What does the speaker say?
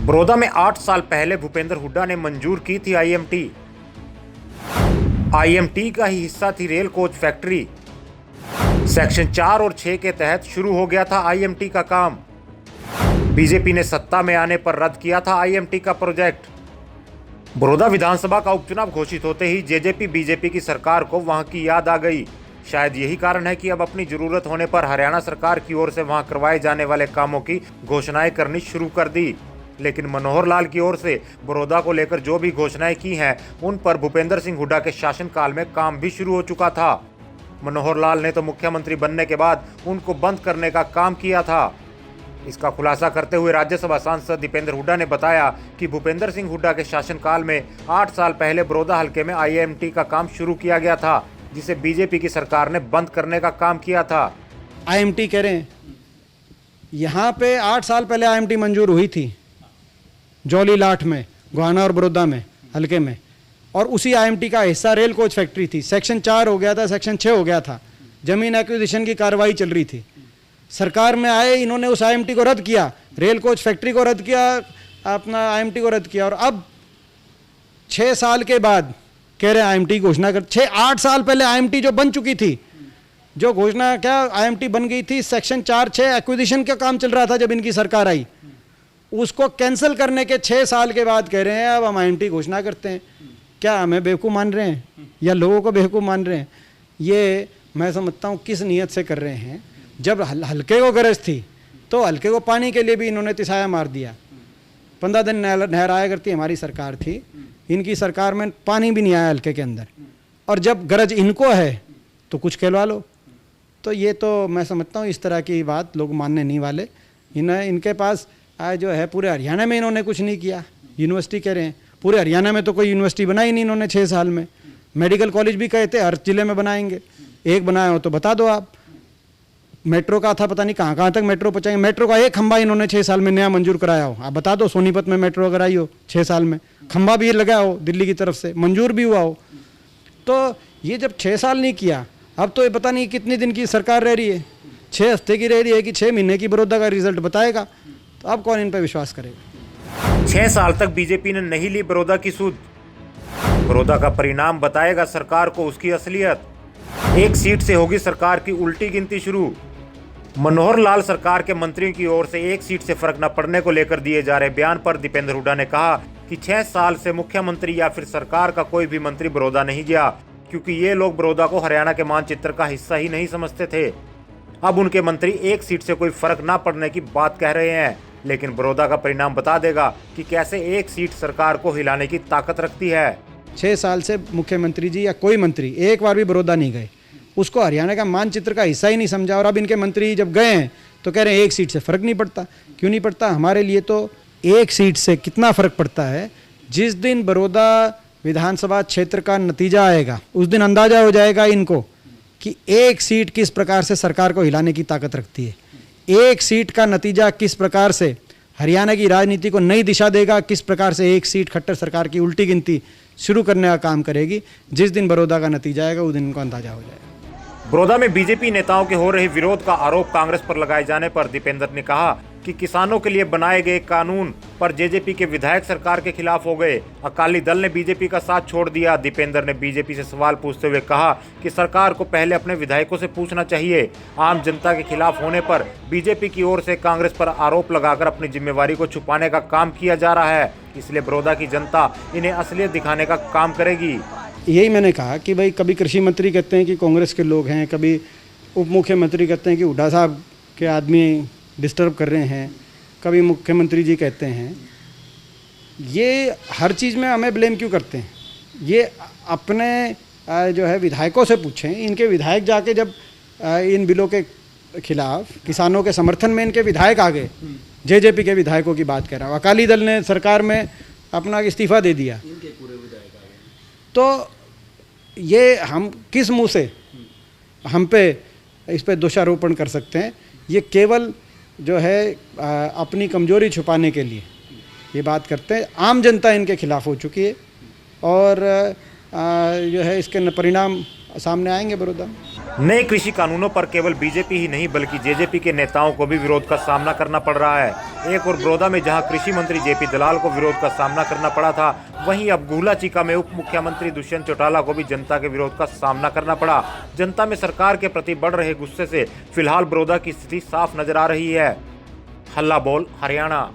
बड़ौदा में 8 साल पहले भूपेंद्र हुड्डा ने मंजूर की थी आईएमटी का ही हिस्सा थी रेल कोच फैक्ट्री। सेक्शन 4 और 6 के तहत शुरू हो गया था आईएमटी का काम। बीजेपी ने सत्ता में आने पर रद्द किया था आईएमटी का प्रोजेक्ट। बड़ौदा विधानसभा का उपचुनाव घोषित होते ही जेजेपी बीजेपी की सरकार को वहां की याद आ गई। शायद यही कारण है कि अब अपनी जरूरत होने पर हरियाणा सरकार की ओर से वहां करवाए जाने वाले कामों की घोषणाएं करनी शुरू कर दी। लेकिन मनोहर लाल की ओर से बड़ौदा को लेकर जो भी घोषणाएं की हैं, उन पर भूपेंद्र सिंह हुड्डा के शासनकाल में काम भी शुरू हो चुका था। मनोहर लाल ने तो मुख्यमंत्री बनने के बाद उनको बंद करने का काम किया था। इसका खुलासा करते हुए राज्यसभा सांसद दीपेंद्र हुड्डा ने बताया कि भूपेंद्र सिंह हुड्डा के शासनकाल में 8 साल पहले बड़ौदा हलके में आईएमटी का काम शुरू किया गया था, जिसे बीजेपी की सरकार ने बंद करने का काम किया था। आईएमटी कह रहे हैं, यहाँ पे 8 साल पहले आईएमटी मंजूर हुई थी जौली लाठ में, गोहाना और बड़ौदा में हलके में, और उसी आईएमटी का हिस्सा रेल कोच फैक्ट्री थी। सेक्शन 4 हो गया था, सेक्शन 6 हो गया था, जमीन एक्विजिशन की कार्रवाई चल रही थी। सरकार में आए, इन्होंने उस आईएमटी को रद्द किया, रेल कोच फैक्ट्री को रद्द किया, अपना आईएमटी को रद्द किया, और अब 6 साल के बाद कह रहे हैं आईएमटी घोषणा कर। 8 साल पहले आईएमटी जो बन चुकी थी, जो घोषणा क्या आईएमटी बन गई थी, सेक्शन 4-6 एक्विजिशन का काम चल रहा था जब इनकी सरकार आई, उसको कैंसिल करने के 6 साल के बाद कह रहे हैं अब हम आईएमटी घोषणा करते हैं। क्या हमें बेवकूफ़ मान रहे हैं या लोगों को बेवकूफ़ मान रहे हैं? ये मैं समझता हूँ किस नीयत से कर रहे हैं। जब हल्के को गरज थी तो हल्के को पानी के लिए भी इन्होंने तिसाया मार दिया। 15 दिन नहर आया करती हमारी सरकार थी, इनकी सरकार में पानी भी नहीं आया हल्के के अंदर, और जब गरज इनको है तो कुछ कहलवा लो। तो ये तो मैं समझता हूँ इस तरह की बात लोग मानने नहीं वाले। इनके पास जो है पूरे हरियाणा में इन्होंने कुछ नहीं किया। यूनिवर्सिटी कह रहे हैं, पूरे हरियाणा में तो कोई यूनिवर्सिटी बनाई नहीं इन्होंने 6 साल में। मेडिकल कॉलेज भी कहते हर जिले में बनाएंगे, एक बनाए हो तो बता दो आप। मेट्रो का था, पता नहीं कहाँ कहाँ तक मेट्रो पहुँचाएंगे। मेट्रो का एक खंबा इन्होंने 6 साल में नया मंजूर कराया हो, आप बता दो। सोनीपत में मेट्रो अगर आई हो 6 साल में, खंबा भी लगा हो दिल्ली की तरफ से, मंजूर भी हुआ हो। तो ये जब 6 साल नहीं किया, अब तो ये पता नहीं कितने दिन की सरकार रह रही है, 6 हफ्ते की रह रही है कि 6 महीने की बड़ौदा का रिजल्ट बताएगा। तो अब कौन इन पर विश्वास करेगा? 6 साल तक बीजेपी ने नहीं ली बड़ौदा की सुध। बड़ौदा का परिणाम बताएगा सरकार को उसकी असलियत। एक सीट से होगी सरकार की उल्टी गिनती शुरू। मनोहर लाल सरकार के मंत्रियों की ओर से एक सीट से फर्क न पड़ने को लेकर दिए जा रहे बयान पर दीपेंद्र हुड्डा ने कहा कि 6 साल से मुख्यमंत्री या फिर सरकार का कोई भी मंत्री बड़ौदा नहीं गया, क्योंकि ये लोग बड़ौदा को हरियाणा के मानचित्र का हिस्सा ही नहीं समझते थे। अब उनके मंत्री एक सीट से कोई फर्क ना पड़ने की बात कह रहे हैं, लेकिन बड़ौदा का परिणाम बता देगा कि कैसे एक सीट सरकार को हिलाने की ताकत रखती है। 6 साल से मुख्यमंत्री जी या कोई मंत्री एक बार भी बड़ौदा नहीं गए, उसको हरियाणा का मानचित्र का हिस्सा ही नहीं समझा। और अब इनके मंत्री जब गए हैं तो कह रहे हैं एक सीट से फ़र्क नहीं पड़ता। क्यों नहीं पड़ता? हमारे लिए तो एक सीट से कितना फ़र्क पड़ता है। जिस दिन बड़ौदा विधानसभा क्षेत्र का नतीजा आएगा, उस दिन अंदाज़ा हो जाएगा इनको कि एक सीट किस प्रकार से सरकार को हिलाने की ताकत रखती है। एक सीट का नतीजा किस प्रकार से हरियाणा की राजनीति को नई दिशा देगा, किस प्रकार से एक सीट खट्टर सरकार की उल्टी गिनती शुरू करने का काम करेगी। जिस दिन बड़ौदा का नतीजा आएगा उस दिन इनको अंदाजा हो जाएगा। बड़ौदा में बीजेपी नेताओं के हो रहे विरोध का आरोप कांग्रेस पर लगाए जाने पर दीपेंद्र ने कहा कि किसानों के लिए बनाए गए कानून पर जेजेपी के विधायक सरकार के खिलाफ हो गए। अकाली दल ने बीजेपी का साथ छोड़ दिया। दीपेंद्र ने बीजेपी से सवाल पूछते हुए कहा कि सरकार को पहले अपने विधायकों से पूछना चाहिए। आम जनता के खिलाफ होने पर बीजेपी की ओर से कांग्रेस पर आरोप लगाकर अपनी जिम्मेवारी को छुपाने का काम किया जा रहा है, इसलिए बड़ौदा की जनता इन्हें असलियत दिखाने का काम करेगी। यही मैंने कहा कि भाई कभी कृषि मंत्री कहते हैं कि कांग्रेस के लोग हैं, कभी उप मुख्यमंत्री कहते हैं कि हुड्डा साहब के आदमी डिस्टर्ब कर रहे हैं, कभी मुख्यमंत्री जी कहते हैं। ये हर चीज़ में हमें ब्लेम क्यों करते हैं? ये अपने जो है विधायकों से पूछें। इनके विधायक जाके जब इन बिलों के खिलाफ किसानों के समर्थन में इनके विधायक आ गए, जेजेपी के विधायकों की बात कर रहा हूँ, अकाली दल ने सरकार में अपना इस्तीफा दे दिया, तो ये हम किस मुंह से हम पे इस पे दोषारोपण कर सकते हैं? ये केवल जो है अपनी कमजोरी छुपाने के लिए ये बात करते हैं। आम जनता इनके खिलाफ हो चुकी है और जो है इसके परिणाम सामने आएंगे बड़ौदा। नए कृषि कानूनों पर केवल बीजेपी ही नहीं बल्कि जेजेपी के नेताओं को भी विरोध का सामना करना पड़ रहा है। एक और बड़ौदा में जहां कृषि मंत्री जेपी दलाल को विरोध का सामना करना पड़ा था, वहीं अब गुहला चीका में उप मुख्यमंत्री दुष्यंत चौटाला को भी जनता के विरोध का सामना करना पड़ा। जनता में सरकार के प्रति बढ़ रहे गुस्से से फिलहाल बड़ौदा की स्थिति साफ नजर आ रही है। हल्ला बोल हरियाणा।